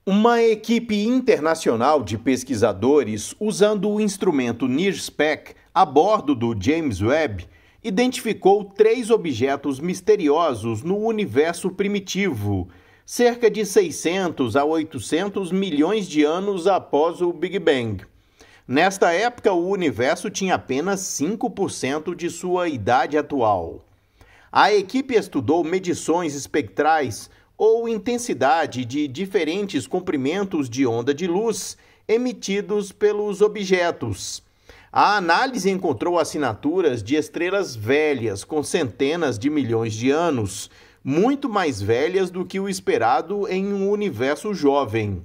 Uma equipe internacional de pesquisadores, usando o instrumento NIRSPEC a bordo do James Webb, identificou 3 objetos misteriosos no universo primitivo, cerca de 600 a 800 milhões de anos após o Big Bang. Nesta época, o universo tinha apenas 5% de sua idade atual. A equipe estudou medições espectrais ou intensidade de diferentes comprimentos de onda de luz emitidos pelos objetos. A análise encontrou assinaturas de estrelas velhas com centenas de milhões de anos, muito mais velhas do que o esperado em um universo jovem.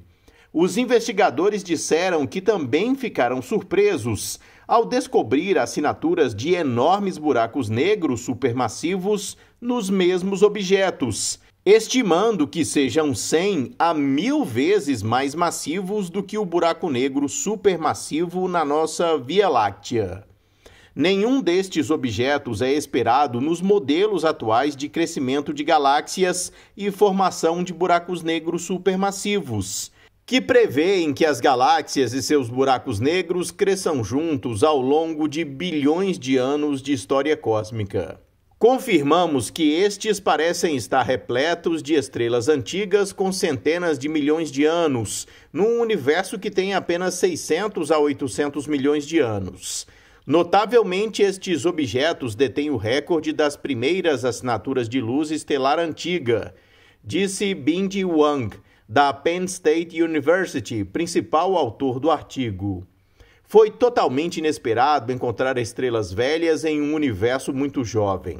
Os investigadores disseram que também ficaram surpresos ao descobrir assinaturas de enormes buracos negros supermassivos nos mesmos objetos, estimando que sejam 100 a 1000 vezes mais massivos do que o buraco negro supermassivo na nossa Via Láctea. Nenhum destes objetos é esperado nos modelos atuais de crescimento de galáxias e formação de buracos negros supermassivos, que prevêem que as galáxias e seus buracos negros cresçam juntos ao longo de bilhões de anos de história cósmica. Confirmamos que estes parecem estar repletos de estrelas antigas com centenas de milhões de anos, num universo que tem apenas 600 a 800 milhões de anos. Notavelmente, estes objetos detêm o recorde das primeiras assinaturas de luz estelar antiga, disse Bindi Wang, da Penn State University, principal autor do artigo. Foi totalmente inesperado encontrar estrelas velhas em um universo muito jovem.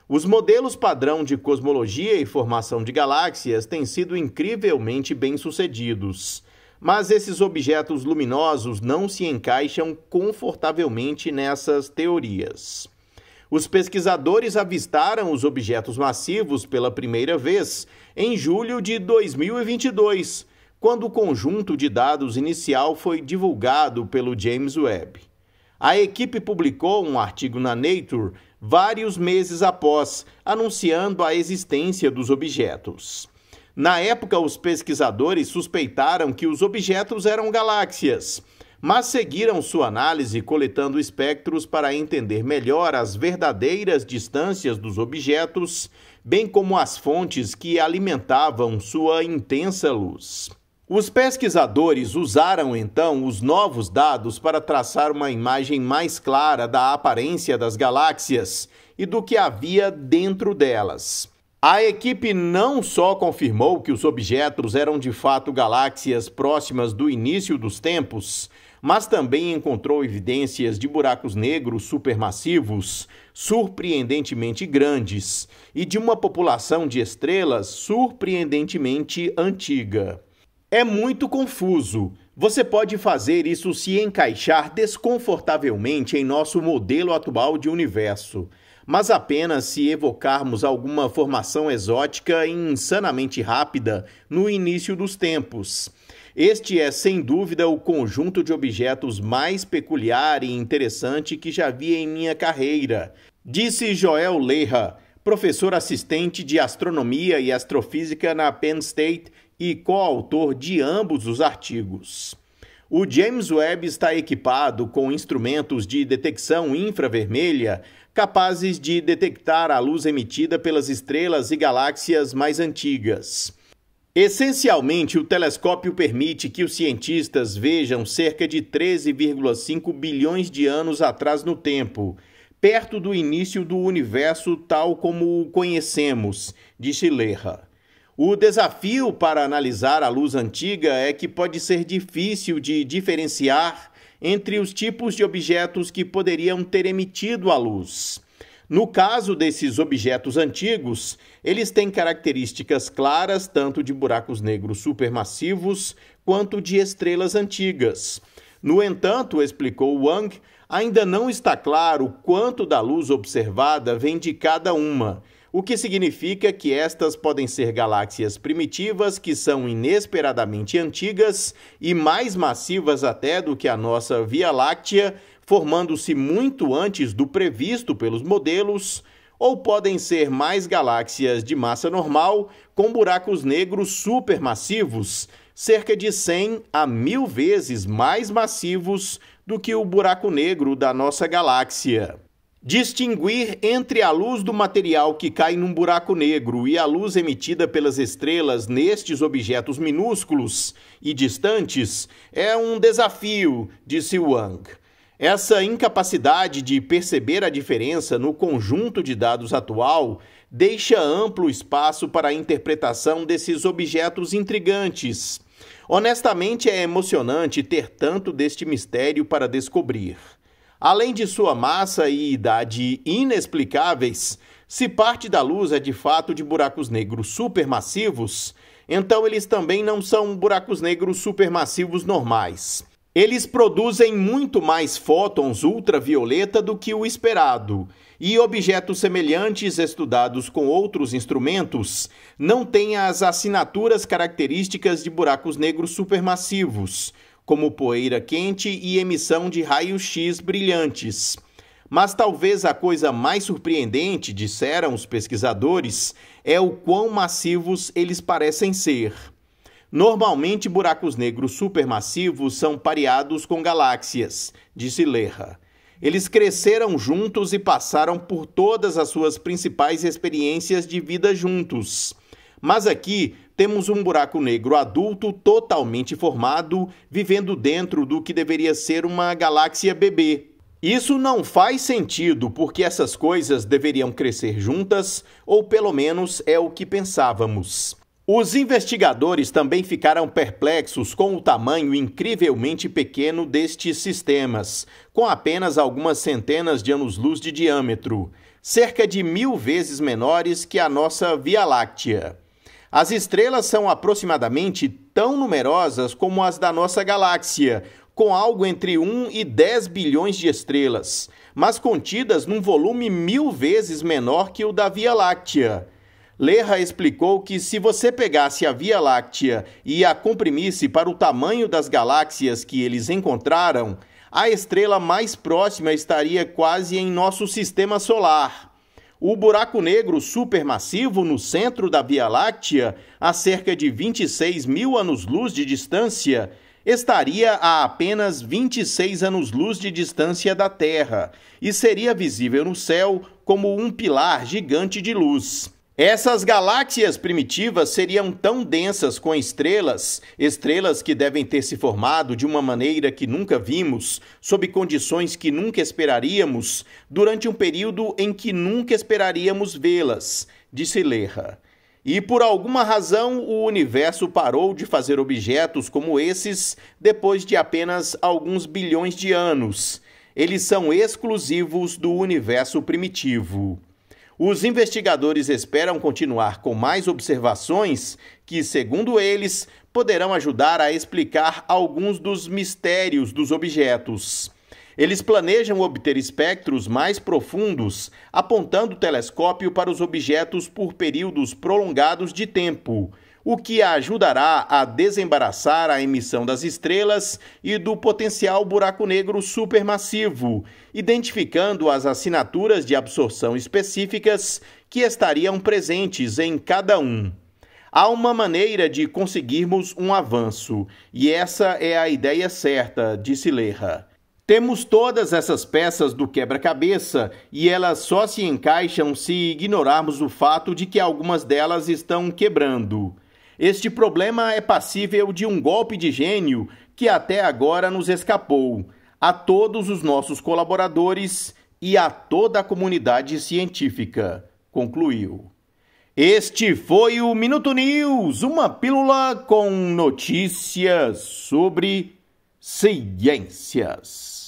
Os modelos padrão de cosmologia e formação de galáxias têm sido incrivelmente bem-sucedidos, mas esses objetos luminosos não se encaixam confortavelmente nessas teorias. Os pesquisadores avistaram os objetos massivos pela primeira vez em julho de 2022, quando o conjunto de dados inicial foi divulgado pelo James Webb. A equipe publicou um artigo na Nature vários meses após, anunciando a existência dos objetos. Na época, os pesquisadores suspeitaram que os objetos eram galáxias, mas seguiram sua análise coletando espectros para entender melhor as verdadeiras distâncias dos objetos, bem como as fontes que alimentavam sua intensa luz. Os pesquisadores usaram então os novos dados para traçar uma imagem mais clara da aparência das galáxias e do que havia dentro delas. A equipe não só confirmou que os objetos eram de fato galáxias próximas do início dos tempos, mas também encontrou evidências de buracos negros supermassivos, surpreendentemente grandes, e de uma população de estrelas surpreendentemente antiga. É muito confuso. Você pode fazer isso se encaixar desconfortavelmente em nosso modelo atual de universo, mas apenas se evocarmos alguma formação exótica e insanamente rápida no início dos tempos. Este é, sem dúvida, o conjunto de objetos mais peculiar e interessante que já vi em minha carreira, disse Joel Leha, professor assistente de astronomia e astrofísica na Penn State e coautor de ambos os artigos. O James Webb está equipado com instrumentos de detecção infravermelha capazes de detectar a luz emitida pelas estrelas e galáxias mais antigas. Essencialmente, o telescópio permite que os cientistas vejam cerca de 13,5 bilhões de anos atrás no tempo, perto do início do universo tal como o conhecemos, disse Leha. O desafio para analisar a luz antiga é que pode ser difícil de diferenciar entre os tipos de objetos que poderiam ter emitido a luz. No caso desses objetos antigos, eles têm características claras tanto de buracos negros supermassivos quanto de estrelas antigas. No entanto, explicou Wang, ainda não está claro quanto da luz observada vem de cada uma, o que significa que estas podem ser galáxias primitivas que são inesperadamente antigas e mais massivas até do que a nossa Via Láctea, formando-se muito antes do previsto pelos modelos, ou podem ser mais galáxias de massa normal com buracos negros supermassivos, cerca de 100 a 1000 vezes mais massivos do que o buraco negro da nossa galáxia. Distinguir entre a luz do material que cai num buraco negro e a luz emitida pelas estrelas nestes objetos minúsculos e distantes é um desafio, disse Wang. Essa incapacidade de perceber a diferença no conjunto de dados atual deixa amplo espaço para a interpretação desses objetos intrigantes. Honestamente, é emocionante ter tanto deste mistério para descobrir. Além de sua massa e idade inexplicáveis, se parte da luz é de fato de buracos negros supermassivos, então eles também não são buracos negros supermassivos normais. Eles produzem muito mais fótons ultravioleta do que o esperado, e objetos semelhantes estudados com outros instrumentos não têm as assinaturas características de buracos negros supermassivos, como poeira quente e emissão de raios-x brilhantes. Mas talvez a coisa mais surpreendente, disseram os pesquisadores, é o quão massivos eles parecem ser. Normalmente, buracos negros supermassivos são pareados com galáxias, disse Leha. Eles cresceram juntos e passaram por todas as suas principais experiências de vida juntos. Mas aqui temos um buraco negro adulto totalmente formado, vivendo dentro do que deveria ser uma galáxia bebê. Isso não faz sentido, porque essas coisas deveriam crescer juntas, ou pelo menos é o que pensávamos. Os investigadores também ficaram perplexos com o tamanho incrivelmente pequeno destes sistemas, com apenas algumas centenas de anos-luz de diâmetro, cerca de 1000 vezes menores que a nossa Via Láctea. As estrelas são aproximadamente tão numerosas como as da nossa galáxia, com algo entre 1 e 10 bilhões de estrelas, mas contidas num volume 1000 vezes menor que o da Via Láctea. Leha explicou que se você pegasse a Via Láctea e a comprimisse para o tamanho das galáxias que eles encontraram, a estrela mais próxima estaria quase em nosso sistema solar. O buraco negro supermassivo no centro da Via Láctea, a cerca de 26 mil anos-luz de distância, estaria a apenas 26 anos-luz de distância da Terra e seria visível no céu como um pilar gigante de luz. Essas galáxias primitivas seriam tão densas com estrelas que devem ter se formado de uma maneira que nunca vimos, sob condições que nunca esperaríamos, durante um período em que nunca esperaríamos vê-las, disse Leha. E por alguma razão o universo parou de fazer objetos como esses depois de apenas alguns bilhões de anos. Eles são exclusivos do universo primitivo. Os investigadores esperam continuar com mais observações que, segundo eles, poderão ajudar a explicar alguns dos mistérios dos objetos. Eles planejam obter espectros mais profundos, apontando o telescópio para os objetos por períodos prolongados de tempo, o que ajudará a desembaraçar a emissão das estrelas e do potencial buraco negro supermassivo, identificando as assinaturas de absorção específicas que estariam presentes em cada um. Há uma maneira de conseguirmos um avanço, e essa é a ideia certa, disse Leha. Temos todas essas peças do quebra-cabeça e elas só se encaixam se ignorarmos o fato de que algumas delas estão quebrando. Este problema é passível de um golpe de gênio que até agora nos escapou, a todos os nossos colaboradores e a toda a comunidade científica, concluiu. Este foi o Minuto News, uma pílula com notícias sobre ciências.